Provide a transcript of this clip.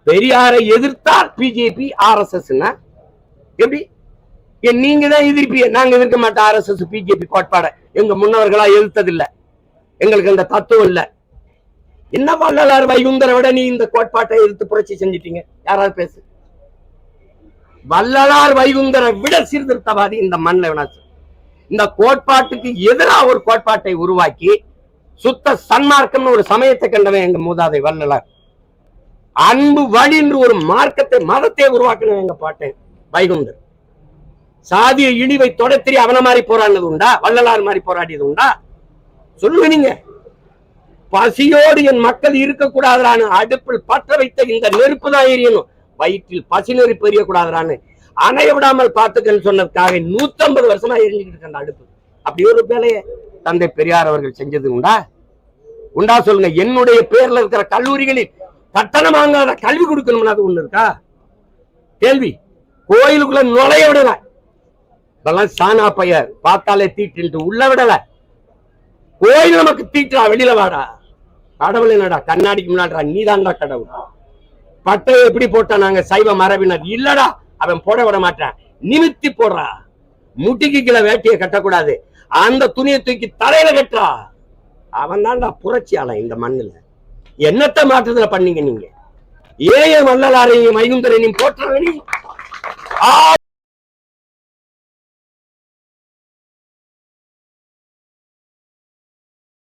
பெரியாரை எதிர்த்தால் BJP RSS எப்படி நீங்க தான் எதிர்ப்பீங்க. நாங்க எதிர்க்க மாட்டோம் RSS பிஜேபி கோட்பாடை. எங்க முன்னவர்களா எதிர்த்ததில்லை. எங்களுக்கு அந்த தத்துவம் இல்ல. என்ன வள்ளலார் வைகுந்தரை விட நீ இந்த கோட்பாட்டை எதிர்த்து புரட்சி செஞ்சிட்டீங்க? யாராவது பேசு. வள்ளலார் வைகுந்தரை விட சீர்திருத்தவாதி இந்த மண்ணில். இந்த கோட்பாட்டுக்கு எதிராக ஒரு கோட்பாட்டை உருவாக்கி சுத்த சன்மார்க்கம்னு ஒரு சமயத்தை கண்டவன் எங்க மூதாதை வள்ளலார். அன்பு வழி என்று ஒரு மார்க்கத்தை மதத்தை உருவாக்கணும் எங்க பாட்டேன் வைகுந்தர். சாதிய இழிவை தொடர்த்தி அவன மாதிரி போராடினது உண்டா? வள்ளலார் மாதிரி போராடியது உண்டா? சொல்லுங்க நீங்க. பசியோடு என் மக்கள் இருக்கக்கூடாதான்னு அடுப்பில் பற்ற வைத்த இந்த நெருப்பு தான் எரியணும், வயிற்றில் பசி நெருப்பு எரியக்கூடாதான்னு அணைய விடாமல் பார்த்துக்கன்னு சொன்னதுக்காக 150 வருஷமா எரிஞ்சுக்கிட்டு இருக்க அந்த அடுப்பு. அப்படி ஒரு வேலையை தந்தை பெரியார் அவர்கள் செஞ்சது உண்டா? உண்டா சொல்லுங்க. என்னுடைய பேர்ல இருக்கிற கல்லூரிகளில் கட்டணம் வாங்காத கல்வி கொடுக்கணும்னு அது ஒண்ணு இருக்கா? கேள்வி. கோயிலுக்குள்ள நுழைய விடல. இதெல்லாம் சானா பையர் பார்த்தாலே தீட்டு உள்ள விடல. கோயில் நமக்கு தீட்டா, வெளியில வாடா. கடவுள் என்னடா கண்ணாடிக்கு முன்னாடிடா, நீதான்டா கடவுள். பட்டையை எப்படி போட்டா நாங்க சைவ மரபினர் இல்லடா, அவன் போட விட மாட்டான். நிமித்தி போடுறா. முட்டிக்கு கீழே வேட்டியை கட்டக்கூடாது, அந்த துணியை தூக்கி தலையில கட்டுறா. அவன் தான்டா புரட்சியாளன் இந்த மண்ணுல. என்னத்தை மாற்றத்துல பண்ணீங்க நீங்க? ஏன் வள்ளலாரையும் வைகுந்தரையும் போற்றாங்க நீ?